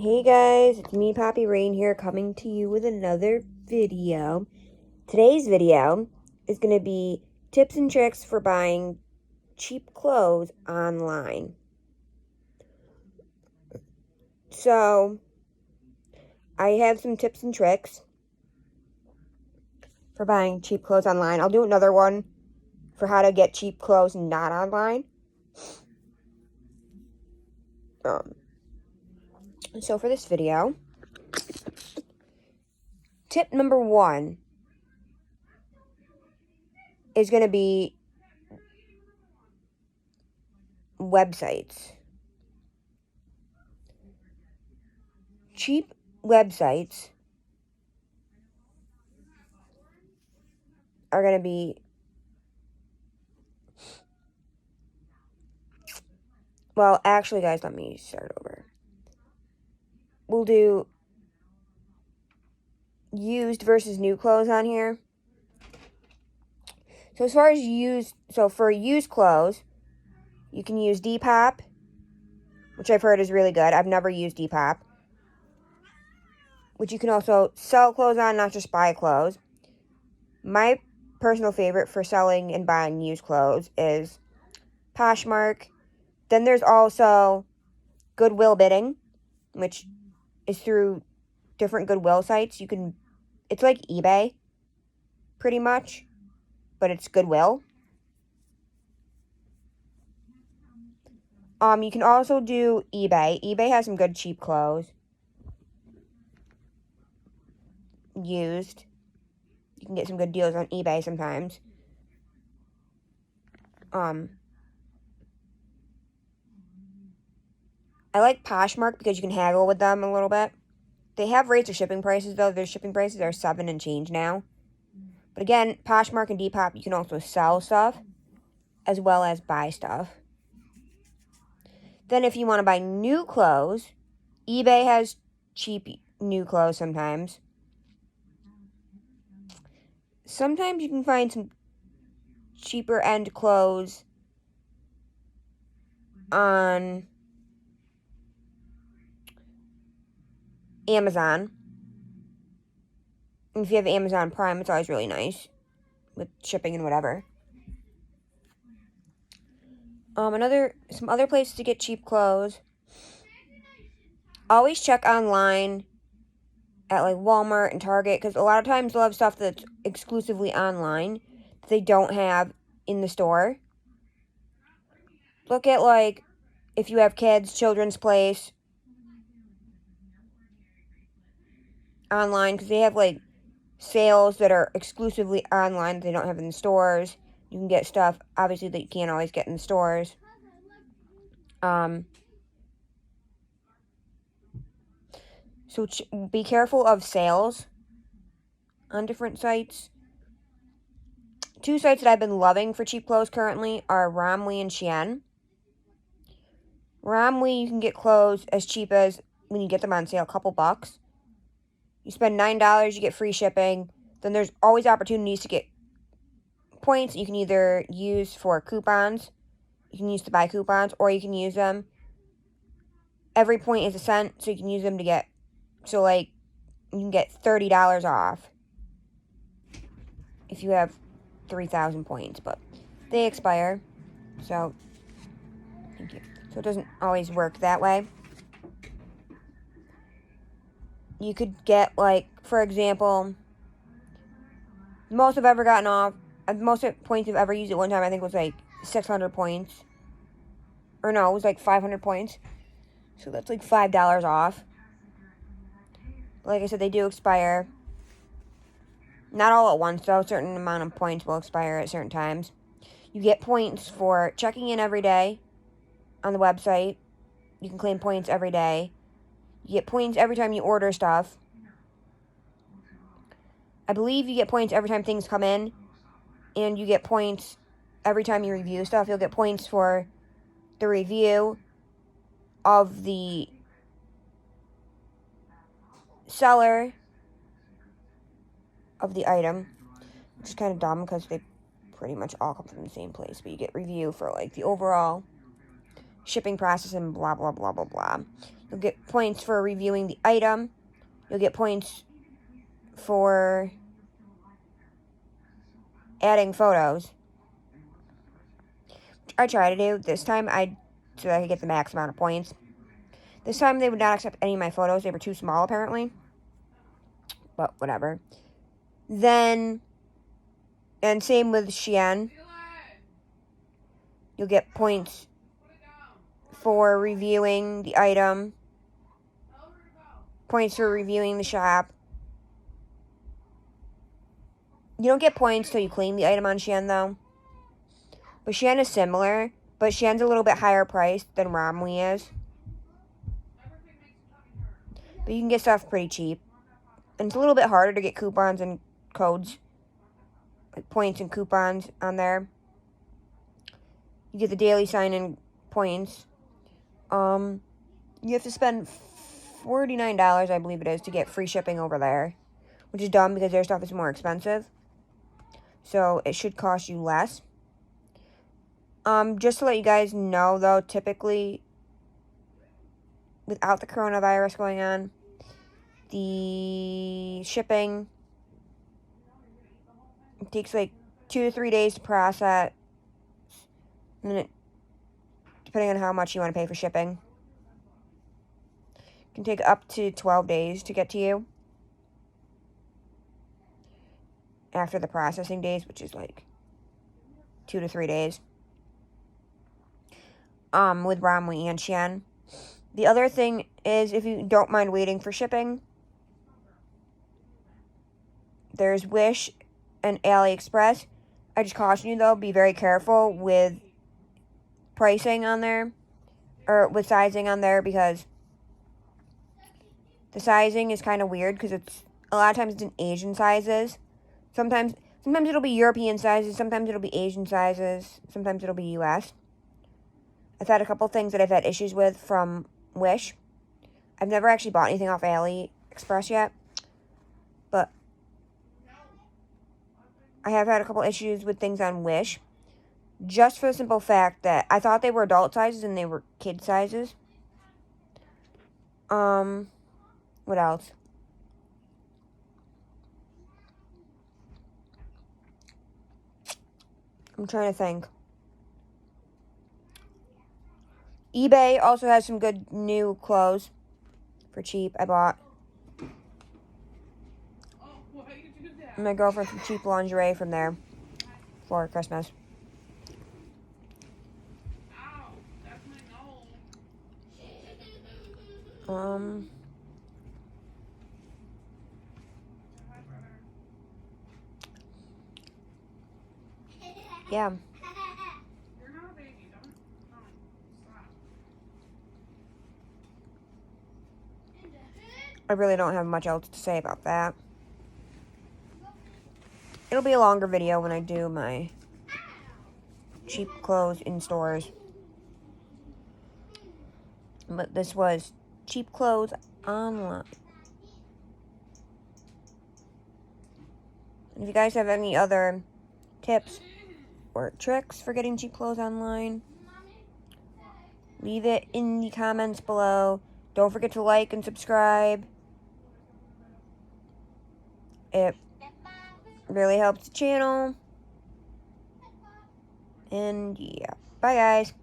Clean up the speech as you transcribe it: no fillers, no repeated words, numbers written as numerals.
Hey guys, it's me, Poppy Rain here, coming to you with another video. Today's video is going to be tips and tricks for buying cheap clothes online. So, I have some tips and tricks for buying cheap clothes online. I'll do another one for how to get cheap clothes not online. So for this video, tip number 1 is going to be websites. Cheap websites are going to be, well, actually, guys, let me start over. We'll do used versus new clothes on here. So as far as for used clothes, you can use Depop, which I've heard is really good. I've never used Depop. Which you can also sell clothes on, not just buy clothes. My personal favorite for selling and buying used clothes is Poshmark. Then there's also Goodwill Bidding, which is through different Goodwill sites. It's like eBay, pretty much, but it's Goodwill. You can also do eBay. eBay has some good cheap clothes. Used. You can get some good deals on eBay sometimes. I like Poshmark because you can haggle with them a little bit. They have rates of shipping prices, though. Their shipping prices are $7 and change now. But again, Poshmark and Depop, you can also sell stuff as well as buy stuff. Then if you want to buy new clothes, eBay has cheap new clothes sometimes. Sometimes you can find some cheaper end clothes on Amazon. And if you have Amazon Prime, it's always really nice with shipping and whatever. Some other places to get cheap clothes. Always check online at like Walmart and Target, because a lot of times they'll have stuff that's exclusively online that they don't have in the store. Look at, like, if you have kids, Children's Place online, because they have like sales that are exclusively online that they don't have in the stores. You can get stuff, obviously, that you can't always get in the stores. So be careful of sales on different sites. 2 sites that I've been loving for cheap clothes currently are Romwe and Shein. Romwe, you can get clothes as cheap as, when you get them on sale, a couple bucks. You spend $9, you get free shipping. Then there's always opportunities to get points you can either use for coupons. You can use to buy coupons, or you can use them. Every point is a cent, so you can use them to get, so like, you can get $30 off if you have 3,000 points, but they expire, so thank you. So it doesn't always work that way. You could get, like, for example, most I've ever gotten off, most points I've ever used at one time, I think was like 600 points. Or no, it was like 500 points. So that's like $5 off. But like I said, they do expire. Not all at once, though. A certain amount of points will expire at certain times. You get points for checking in every day on the website. You can claim points every day. You get points every time you order stuff. I believe you get points every time things come in. And you get points every time you review stuff. You'll get points for the review of the seller of the item, which is kind of dumb because they pretty much all come from the same place, but you get review for like the overall shipping process and blah blah blah blah blah. You'll get points for reviewing the item. You'll get points for adding photos. I tried to do this time, so that I could get the max amount of points. This time they would not accept any of my photos. They were too small, apparently. But whatever. Then, and same with Shein. You'll get points for reviewing the item. Points for reviewing the shop. You don't get points till you claim the item on Shein, though. But Shein is similar, but Shein's a little bit higher priced than Romwe is. But you can get stuff pretty cheap. And it's a little bit harder to get coupons and codes. Like points and coupons on there. You get the daily sign-in points. You have to spend $49, I believe it is, to get free shipping over there. Which is dumb because their stuff is more expensive. So it should cost you less. Just to let you guys know, though, typically, without the coronavirus going on, the shipping, it takes like 2 to 3 days to process, and then depending on how much you want to pay for shipping, it can take up to 12 days to get to you after the processing days, which is like 2 to 3 days. With Romwe and Shein. The other thing is, if you don't mind waiting for shipping, there's Wish and AliExpress. I just caution you, though, be very careful with pricing on there, or with sizing on there, because the sizing is kind of weird, because it's, a lot of times it's in Asian sizes. Sometimes it'll be European sizes, sometimes it'll be Asian sizes, sometimes it'll be US. I've had a couple things that I've had issues with from Wish. I've never actually bought anything off AliExpress yet, but I have had a couple issues with things on Wish, just for the simple fact that I thought they were adult sizes and they were kid sizes. What else? I'm trying to think. eBay also has some good new clothes for cheap. I bought my girlfriend some cheap lingerie from there for Christmas. Yeah. I really don't have much else to say about that. It'll be a longer video when I do my cheap clothes in stores. But this was cheap clothes online. And if you guys have any other tips or tricks for getting cheap clothes online, leave it in the comments below. Don't forget to like and subscribe. It really helps the channel. And yeah, bye guys.